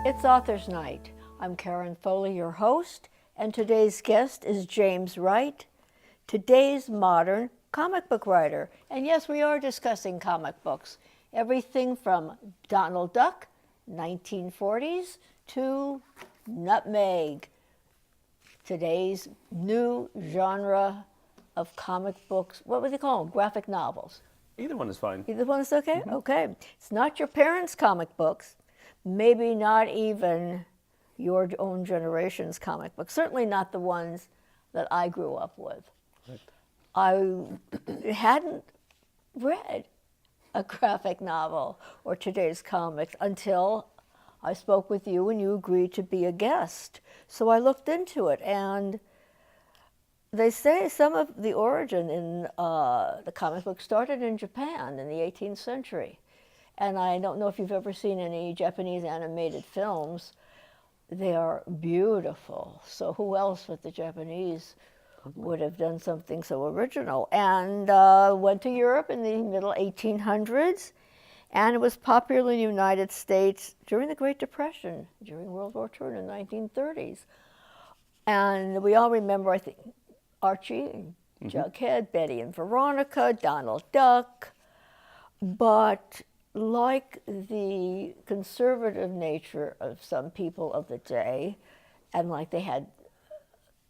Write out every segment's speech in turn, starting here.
It's Author's Night. I'm Karen Foley, your host, and today's guest is James Wright, today's modern comic book writer. And yes, we are discussing comic books. Everything from Donald Duck, 1940s, to Nutmeg, today's new genre of comic books. What would they call them? Graphic novels. Either one is fine. Either one is okay? Mm-hmm. Okay. It's not your parents' comic books, maybe not even your own generation's comic books, certainly not the ones that I grew up with. Right. I hadn't read a graphic novel or today's comics until I spoke with you and you agreed to be a guest. So I looked into it, and they say some of the origin in the comic book started in Japan in the 18th century. And I don't know if you've ever seen any Japanese animated films. They are beautiful. So who else but the Japanese would have done something so original? And went to Europe in the middle 1800s, and it was popular in the United States during the Great Depression, during World War II in the 1930s. And we all remember, I think, Archie and Jughead, Betty and Veronica, Donald Duck. But like the conservative nature of some people of the day, and like they had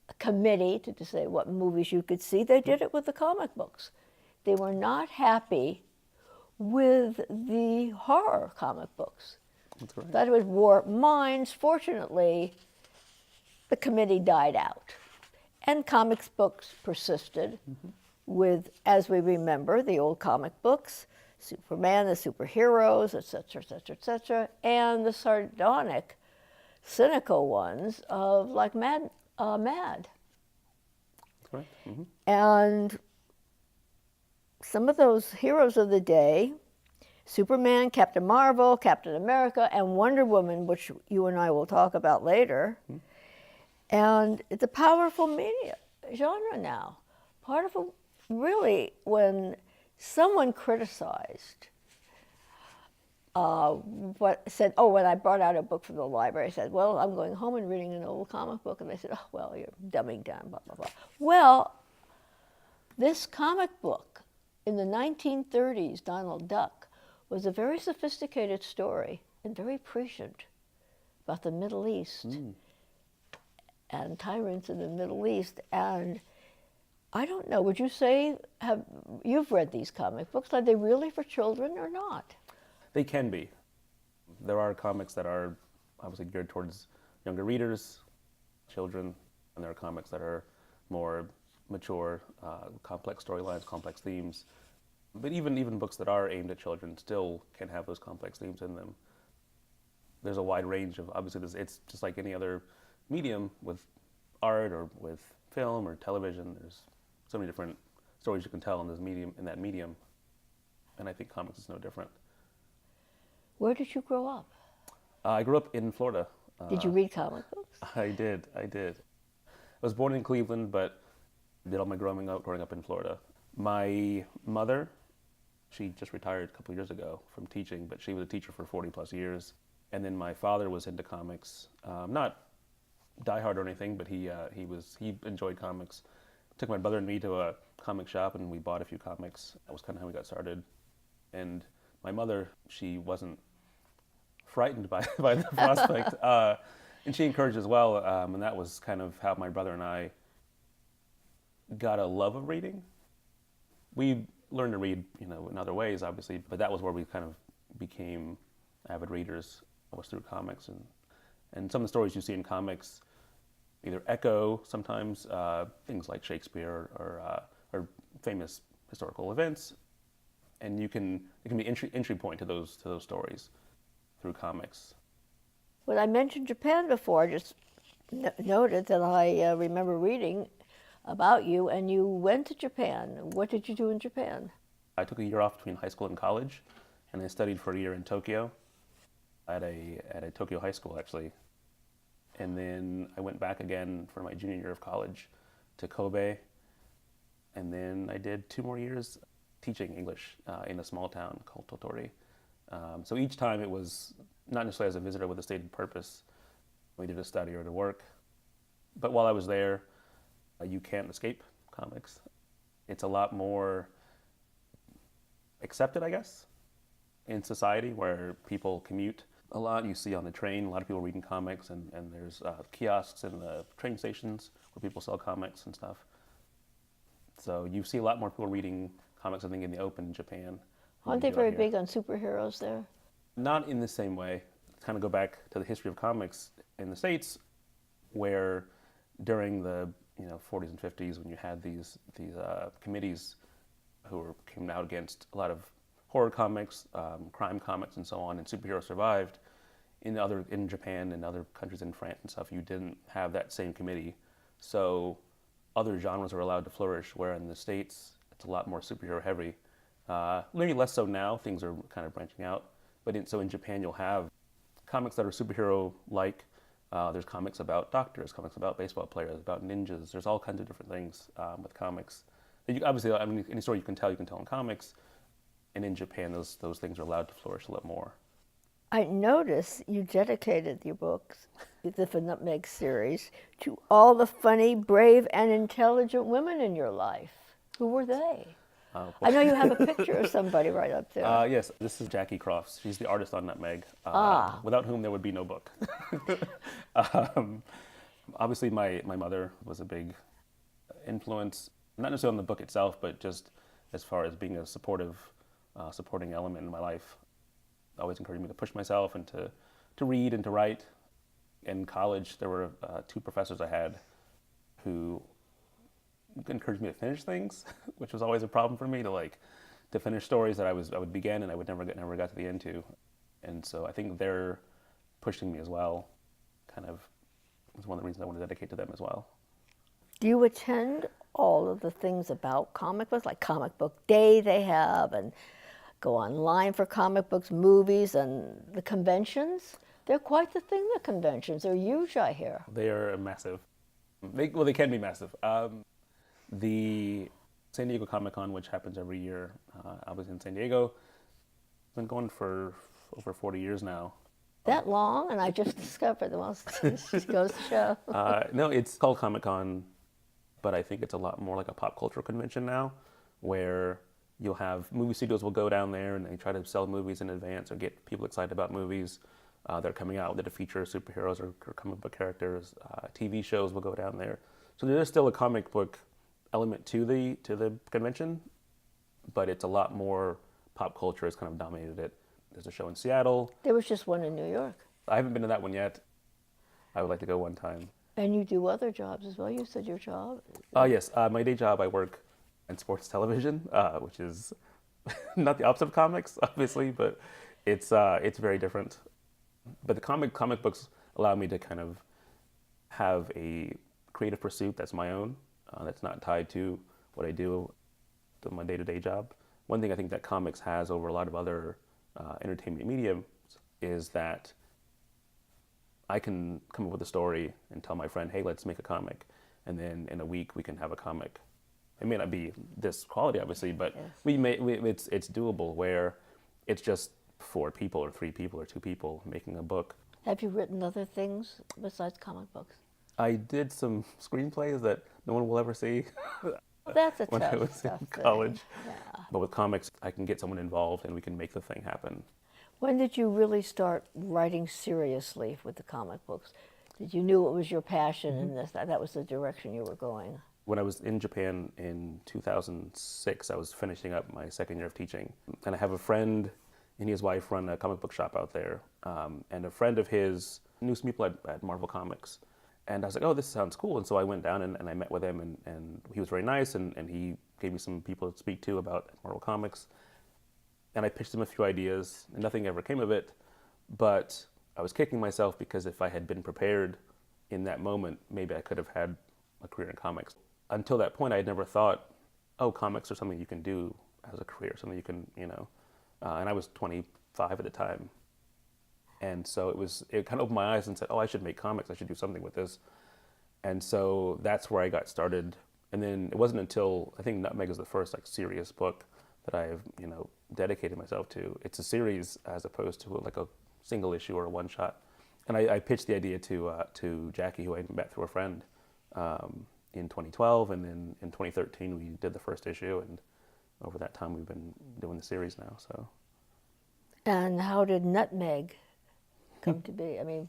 a committee to say what movies you could see, they did it with the comic books. They were not happy with the horror comic books. That's right. That it would warp minds. Fortunately, the committee died out. And comics books persisted with, as we remember, the old comic books, Superman, the superheroes, et cetera, and the sardonic, cynical ones of like Mad. That's right. Mm-hmm. And some of those heroes of the day, Superman, Captain Marvel, Captain America, and Wonder Woman, which you and I will talk about later. And it's a powerful media genre now. Part of it, really, when someone criticized when I brought out a book from the library, I said, well, I'm going home and reading an old comic book. And they said, oh, well, you're dumbing down, blah, blah, blah. Well, this comic book in the 1930s, Donald Duck, was a very sophisticated story and very prescient about the Middle East and tyrants in the Middle East. And I don't know, would you say, you've read these comic books, are they really for children or not? They can be. There are comics that are obviously geared towards younger readers, children, and there are comics that are more mature, complex storylines, complex themes. But even books that are aimed at children still can have those complex themes in them. There's a wide range of, obviously, it's just like any other medium with art or with film or television. There's so many different stories you can tell in that medium, and I think comics is no different. Where did you grow up? I grew up in Florida. Did you read comic books? I did. I was born in Cleveland, but did all my growing up in Florida. My mother, she just retired a couple of years ago from teaching, but she was a teacher for 40 plus years. And then my father was into comics, not diehard or anything, but he enjoyed comics. Took my brother and me to a comic shop, and we bought a few comics. That was kind of how we got started. And my mother, she wasn't frightened by the prospect, and she encouraged as well. And that was kind of how my brother and I got a love of reading. We learned to read, in other ways, obviously, but that was where we kind of became avid readers, was through comics. And some of the stories you see in comics either echo sometimes things like Shakespeare or famous historical events, and it can be entry point to those stories through comics. When I mentioned Japan before, I just noted that I remember reading about you, and you went to Japan. What did you do in Japan? I took a year off between high school and college, and I studied for a year in Tokyo at a Tokyo high school, actually. And then I went back again for my junior year of college to Kobe, and then I did 2 more years teaching English in a small town called Totori. So each time it was not necessarily as a visitor with a stated purpose, either to study or to work. But while I was there, you can't escape comics. It's a lot more accepted, I guess, in society where people commute a lot. You see on the train a lot of people reading comics, and there's kiosks in the train stations where people sell comics and stuff. So you see a lot more people reading comics, I think, in the open in Japan. Aren't they very big on superheroes there? Not in the same way. Kind of go back to the history of comics in the States, where during the 40s and 50s, when you had these committees who came out against a lot of horror comics, crime comics, and so on, and superheroes survived. In Japan and other countries in France and stuff, you didn't have that same committee, so other genres are allowed to flourish. Where in the States, it's a lot more superhero heavy. Maybe less so now. Things are kind of branching out, but in Japan, you'll have comics that are superhero-like. There's comics about doctors, comics about baseball players, about ninjas. There's all kinds of different things with comics. Obviously, any story you can tell in comics. And in Japan, those things are allowed to flourish a lot more. I noticed you dedicated your books, the Nutmeg series, to all the funny, brave, and intelligent women in your life. Who were they? I know you have a picture of somebody right up there. Yes, this is Jackie Crofts. She's the artist on Nutmeg, without whom there would be no book. Obviously, my mother was a big influence, not necessarily on the book itself, but just as far as being a supporting element in my life. Always encouraged me to push myself and to read and to write. In college, there were 2 professors I had who encouraged me to finish things, which was always a problem for me, to finish stories that I would begin and I would never got to the end to. And so I think they're pushing me as well. Kind of was one of the reasons I want to dedicate to them as well. Do you attend all of the things about comic books, like comic book day they have, and go online for comic books, movies, and the conventions? They're quite the thing, the conventions. They're huge, I hear. They are massive. They can be massive. The San Diego Comic-Con, which happens every year, I was in San Diego. It's been going for over 40 years now. That long? And I just discovered the most. It just goes to show. No, it's called Comic-Con, but I think it's a lot more like a pop culture convention now, where you'll have movie studios will go down there and they try to sell movies in advance or get people excited about movies that are coming out that to feature superheroes or comic book characters. TV shows will go down there. So there is still a comic book element to the convention, but it's a lot more pop culture has kind of dominated it. There's a show in Seattle. There was just one in New York. I haven't been to that one yet. I would like to go one time. And you do other jobs as well. You said your job. Yes, my day job, I work in sports television, which is not the opposite of comics, obviously, but it's very different. But the comic books allow me to kind of have a creative pursuit that's my own, that's not tied to what I do to my day-to-day job. One thing I think that comics has over a lot of other entertainment mediums is that I can come up with a story and tell my friend, hey, let's make a comic. And then in a week we can have a comic. It may not be this quality, obviously, but yes. It's doable where it's just 4 people or 3 people or 2 people making a book. Have you written other things besides comic books? I did some screenplays that no one will ever see. That's a when tough I was stuff in college. Yeah. But with comics, I can get someone involved and we can make the thing happen. When did you really start writing seriously with the comic books? Did you knew it was your passion and that was the direction you were going? When I was in Japan in 2006, I was finishing up my second year of teaching. And I have a friend and his wife run a comic book shop out there. And a friend of his knew some people at Marvel Comics. And I was like, oh, this sounds cool. And so I went down and I met with him and he was very nice and he gave me some people to speak to about Marvel Comics. And I pitched him a few ideas and nothing ever came of it. But I was kicking myself because if I had been prepared in that moment, maybe I could have had a career in comics. Until that point, I had never thought, oh, comics are something you can do as a career, something you can, and I was 25 at the time. And so it kind of opened my eyes and said, oh, I should make comics. I should do something with this. And so that's where I got started. And then it wasn't until, I think Nutmeg is the first serious book that I've, dedicated myself to. It's a series as opposed to like a single issue or a one shot. And I pitched the idea to Jackie, who I met through a friend, in 2012, and then in 2013 we did the first issue, and over that time we've been doing the series now. So. And how did Nutmeg come to be? I mean,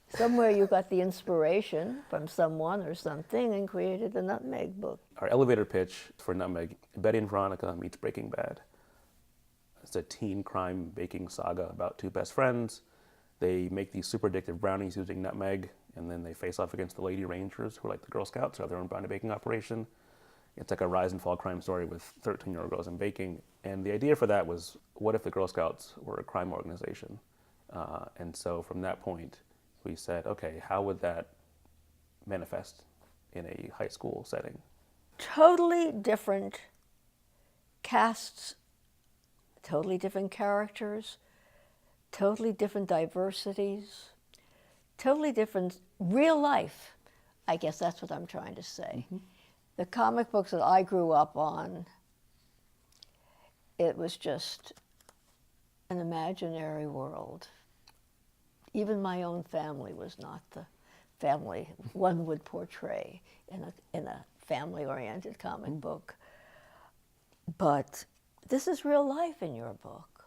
somewhere you got the inspiration from someone or something and created the Nutmeg book. Our elevator pitch for Nutmeg, Betty and Veronica meets Breaking Bad. It's a teen crime baking saga about two best friends. They make these super addictive brownies using nutmeg, and then they face off against the Lady Rangers, who are like the Girl Scouts, who have their own brownie baking operation. It's like a rise and fall crime story with 13-year-old girls in baking. And the idea for that was, what if the Girl Scouts were a crime organization? And so from that point, we said, okay, how would that manifest in a high school setting? Totally different casts, totally different characters, totally different diversities, totally different real life. I guess that's what I'm trying to say. Mm-hmm. The comic books that I grew up on, it was just an imaginary world. Even my own family was not the family one would portray in a family-oriented comic book. But this is real life in your book.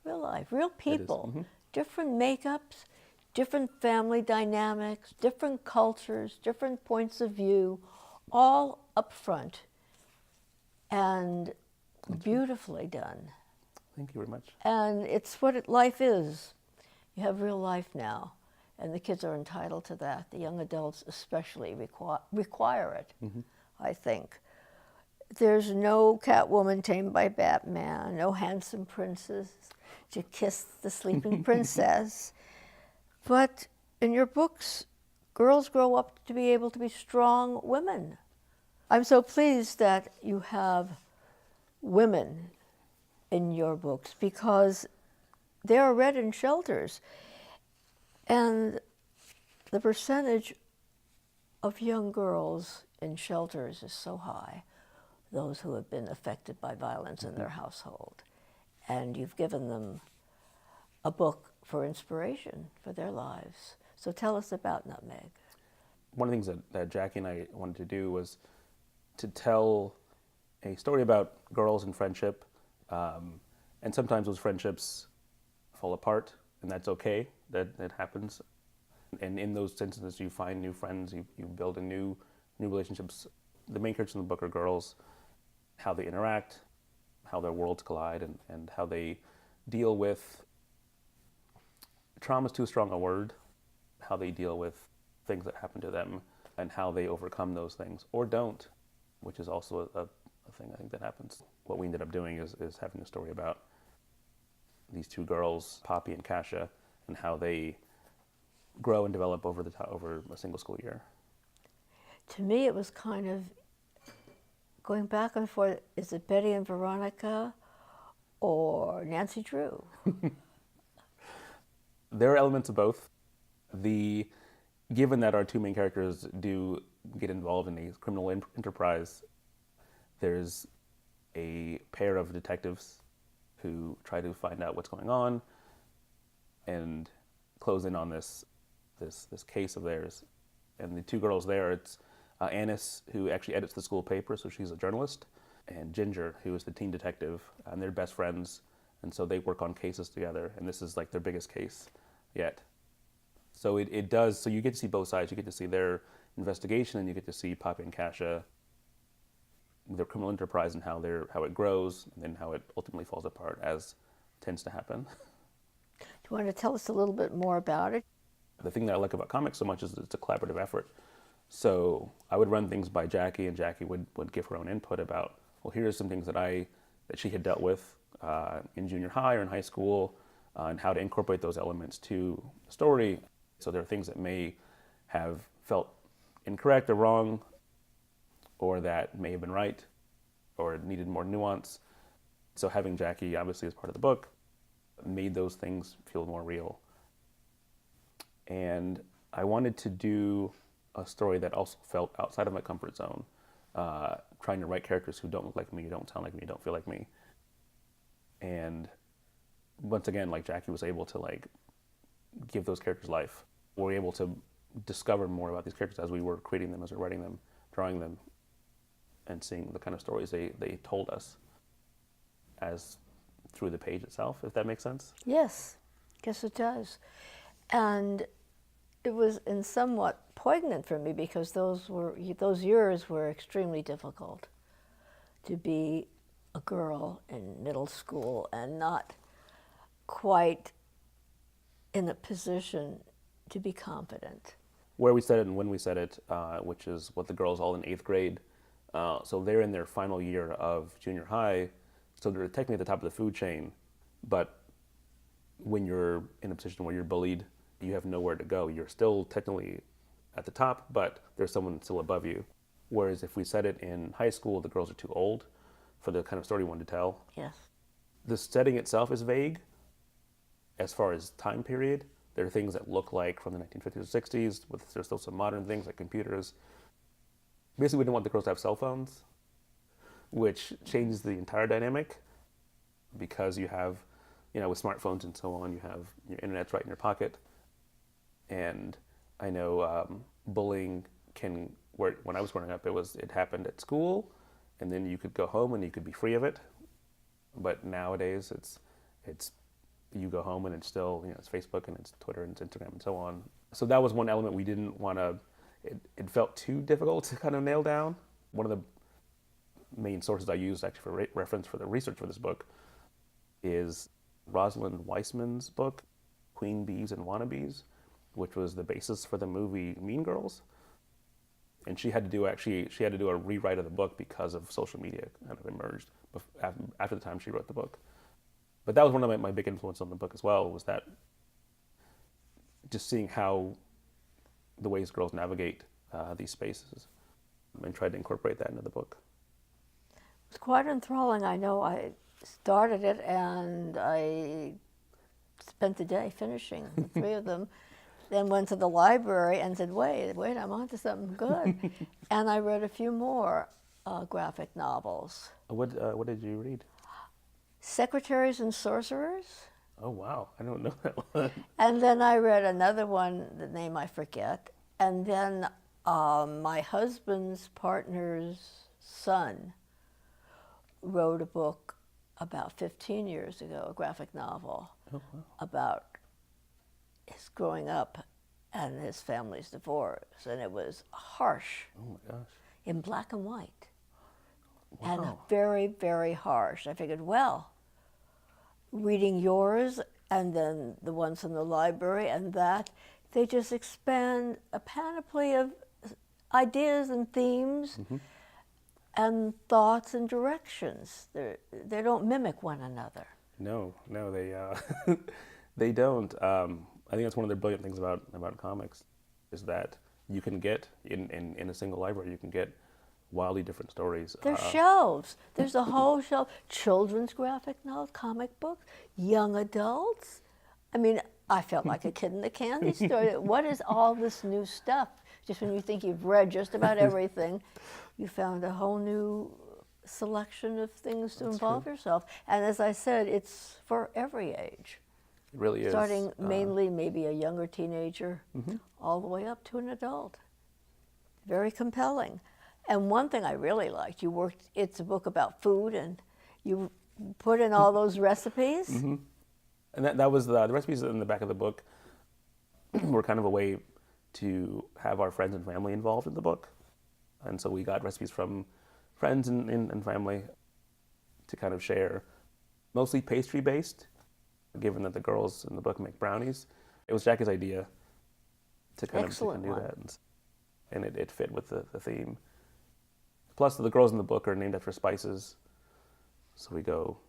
Real life, real people, mm-hmm. different makeups, different family dynamics, different cultures, different points of view, all up front and beautifully done. Thank you very much. And it's what life is. You have real life now, and the kids are entitled to that. The young adults especially require it, mm-hmm. I think. There's no Catwoman tamed by Batman, no handsome princes to kiss the sleeping princess. But in your books, girls grow up to be able to be strong women. I'm so pleased that you have women in your books because they are read in shelters. And the percentage of young girls in shelters is so high, those who have been affected by violence in their household. And you've given them a book for inspiration for their lives. So tell us about Nutmeg. One of the things that Jackie and I wanted to do was to tell a story about girls and friendship. And sometimes those friendships fall apart, and that's okay, that happens. And in those instances, you find new friends, you build new relationships. The main characters in the book are girls, how they interact, how their worlds collide, and how they deal with, trauma is too strong a word, how they deal with things that happen to them, and how they overcome those things, or don't, which is also a thing I think that happens. What we ended up doing is having a story about these two girls, Poppy and Kasia, and how they grow and develop over a single school year. To me, it was kind of going back and forth. Is it Betty and Veronica or Nancy Drew? There are elements of both. Given that our two main characters do get involved in a criminal enterprise, there's a pair of detectives who try to find out what's going on and close in on this case of theirs. And the two girls there, it's Annis, who actually edits the school paper, so she's a journalist, and Ginger, who is the teen detective, and they're best friends, and so they work on cases together, and this is like their biggest case yet. So it does, so you get to see both sides. You get to see their investigation, and you get to see Poppy and Kasia, their criminal enterprise, and how it grows, and then how it ultimately falls apart, as tends to happen. Do you want to tell us a little bit more about it? The thing that I like about comics so much is it's a collaborative effort. So I would run things by Jackie, and Jackie would give her own input about, well, here's some things that she had dealt with in junior high or in high school, and how to incorporate those elements to the story. So there are things that may have felt incorrect or wrong, or that may have been right, or needed more nuance. So having Jackie, obviously, as part of the book, made those things feel more real. And I wanted to do a story that also felt outside of my comfort zone. trying to write characters who don't look like me, don't sound like me, don't feel like me. And once again, like Jackie was able to like give those characters life. We were able to discover more about these characters as we were creating them, as we were writing them, drawing them, and seeing the kind of stories they told us as through the page itself, if that makes sense. Yes, yes it does. And it was in somewhat poignant for me because those years were extremely difficult to be a girl in middle school and not quite in a position to be confident. Where we said it and when we said it, which is what the girls all in 8th grade. So they're in their final year of junior high, so they're technically at the top of the food chain, but when you're in a position where you're bullied, you have nowhere to go. You're still technically at the top, but there's someone still above you. Whereas if we said it in high school, the girls are too old for the kind of story we wanted to tell. Yes. The setting itself is vague as far as time period. There are things that look like from the 1950s or 60s, with there's still some modern things like computers. Basically, we didn't want the girls to have cell phones, which changes the entire dynamic because you have, with smartphones and so on, you have your internet's right in your pocket. And I know bullying when I was growing up, it happened at school, and then you could go home and you could be free of it. But nowadays, it's you go home and it's still, it's Facebook and it's Twitter and it's Instagram and so on. So that was one element we didn't want to, it felt too difficult to kind of nail down. One of the main sources I used actually for reference for the research for this book is Rosalind Weissman's book, Queen Bees and Wannabes, which was the basis for the movie Mean Girls. And she had to do a rewrite of the book because of social media kind of emerged after the time she wrote the book. But that was one of my big influences on the book as well, was that just seeing how the ways girls navigate these spaces and tried to incorporate that into the book. It's quite enthralling. I know I started it and I spent the day finishing the 3 of them, then went to the library and said, wait, I'm onto something good. And I read a few more graphic novels. What did you read? Secretaries and Sorcerers. Oh, wow. I don't know that one. And then I read another one, the name I forget. And then my husband's partner's son wrote a book about 15 years ago, a graphic novel, about his growing up and his family's divorce. And it was harsh. Oh, my gosh. In black and white. Wow. And very, very harsh. I figured, well, reading yours and then the ones from the library and that, they just expand a panoply of ideas and themes and thoughts and directions. They don't mimic one another. No, they don't. I think that's one of the brilliant things about comics, is that you can get, in a single library, you can get wildly different stories. There's shelves. There's a whole shelf. Children's graphic novels, comic books, young adults. I mean, I felt like a kid in the candy store. What is all this new stuff? Just when you think you've read just about everything, you found a whole new selection of things to involve yourself. And as I said, it's for every age. It really is. Starting mainly maybe a younger teenager, all the way up to an adult. Very compelling. And one thing I really liked, it's a book about food, and you put in all those recipes. And that was the recipes in the back of the book were kind of a way to have our friends and family involved in the book. And so we got recipes from friends and family to kind of share, mostly pastry-based, given that the girls in the book make brownies. It was Jackie's idea to kind of do that. And it fit with the theme. Plus, the girls in the book are named after spices, so we go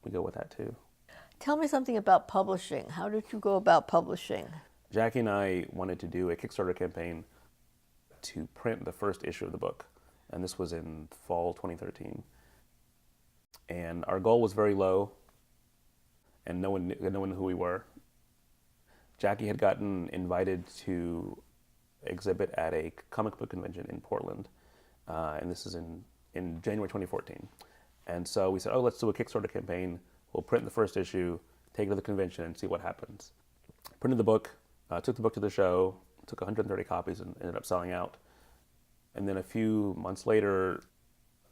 with that too. Tell me something about publishing. How did you go about publishing? Jackie and I wanted to do a Kickstarter campaign to print the first issue of the book, and this was in fall 2013. And our goal was very low, and no one knew who we were. Jackie had gotten invited to exhibit at a comic book convention in Portland. And this is in in January 2014. And so we said, oh, let's do a Kickstarter campaign. We'll print the first issue, take it to the convention, and see what happens. Printed the book, took the book to the show, took 130 copies and ended up selling out. And then a few months later,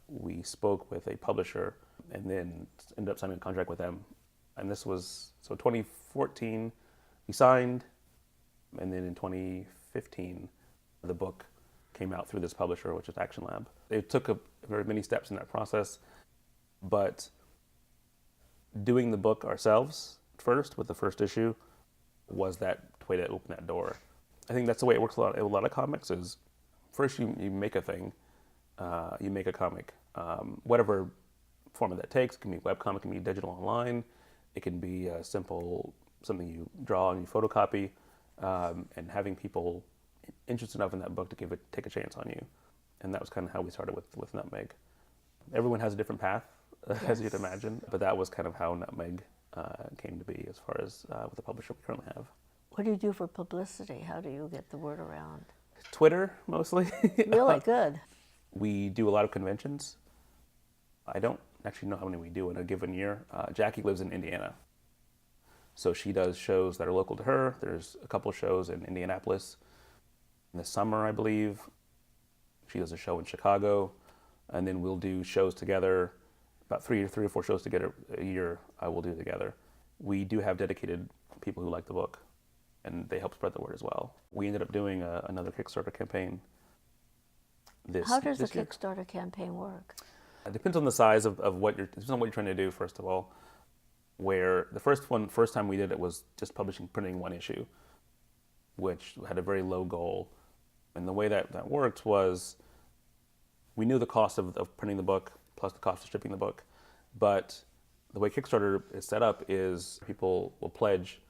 we spoke with a publisher and then ended up signing a contract with them. And this was, so 2014, we signed, and then in 2015, the book came out through this publisher, which is Action Lab. It took very many steps in that process, but doing the book ourselves first with the first issue was that way to open that door. I think that's the way it works a lot of comics is first you make a thing, you make a comic, whatever format that takes. It can be webcomic, it can be digital online, it can be a simple, something you draw and you photocopy, and having people interested enough in that book to take a chance on you. And that was kind of how we started with Nutmeg. Everyone has a different path, as you'd imagine, but that was kind of how Nutmeg came to be as far as with the publisher we currently have. What do you do for publicity? How do you get the word around? Twitter, mostly. Really good. We do a lot of conventions. I don't actually know how many we do in a given year. Jackie lives in Indiana, so she does shows that are local to her. There's a couple shows in Indianapolis in the summer, I believe. She does a show in Chicago, and then we'll do shows together. About three or four shows together a year we'll do together. We do have dedicated people who like the book, and they help spread the word as well. We ended up doing another Kickstarter campaign How does the year. Kickstarter campaign work? It depends on the size of what depends on what you're trying to do, first of all. Where the first time we did it was just printing one issue, which had a very low goal. And the way that worked was we knew the cost of printing the book plus the cost of shipping the book. But the way Kickstarter is set up is people will pledge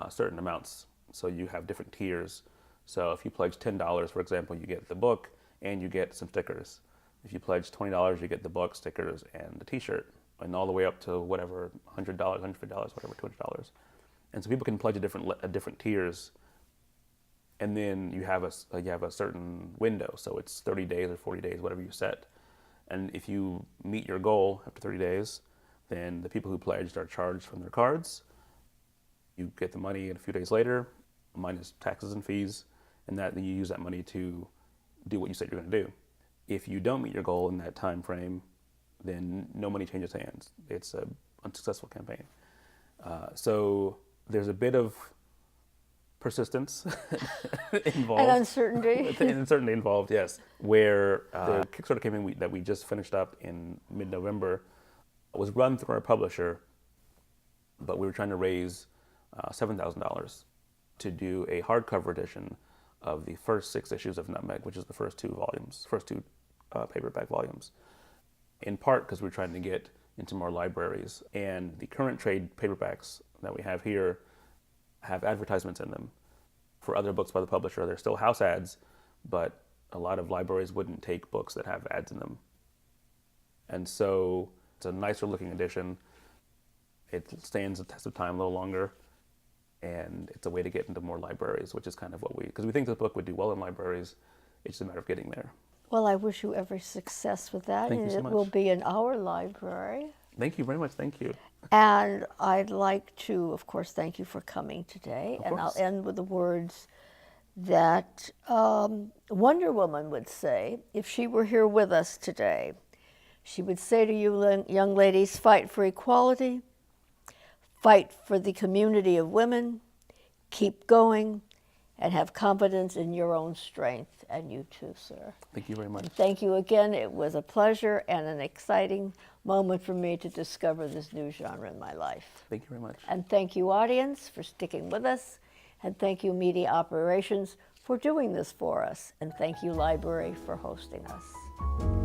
certain amounts. So you have different tiers. So if you pledge $10, for example, you get the book and you get some stickers. If you pledge $20, you get the book, stickers, and the t-shirt. And all the way up to whatever, $100, $150, whatever, $200. And so people can pledge a different tiers. And then you have a certain window. So it's 30 days or 40 days, whatever you set. And if you meet your goal after 30 days, then the people who pledged are charged from their cards. You get the money a few days later, minus taxes and fees, and then you use that money to do what you said you're going to do. If you don't meet your goal in that time frame, then no money changes hands. It's an unsuccessful campaign. So there's a bit of persistence involved. And uncertainty. And uncertainty involved, yes. Where the Kickstarter campaign that we just finished up in mid-November was run through our publisher, but we were trying to raise $7,000 to do a hardcover edition of the first 6 issues of Nutmeg, which is the first two paperback volumes. In part because we're trying to get into more libraries, and the current trade paperbacks that we have here have advertisements in them for other books by the publisher. They're still house ads, but a lot of libraries wouldn't take books that have ads in them. And so it's a nicer looking edition. It stands the test of time a little longer, and it's a way to get into more libraries, which is kind of because we think the book would do well in libraries. It's just a matter of getting there. Well, I wish you every success with that. Thank and you so it much. will be in our library. Thank you very much. Thank you. And I'd like to, of course, thank you for coming today. Of and I'll course. end with the words that Wonder Woman would say if she were here with us today. She would say to you, young ladies, fight for equality, fight for the community of women, keep going, and have confidence in your own strength. And you too, sir. Thank you very much. Thank you again. It was a pleasure and an exciting moment for me to discover this new genre in my life. Thank you very much. And thank you, audience, for sticking with us. And thank you, Media Operations, for doing this for us. And thank you, Library, for hosting us.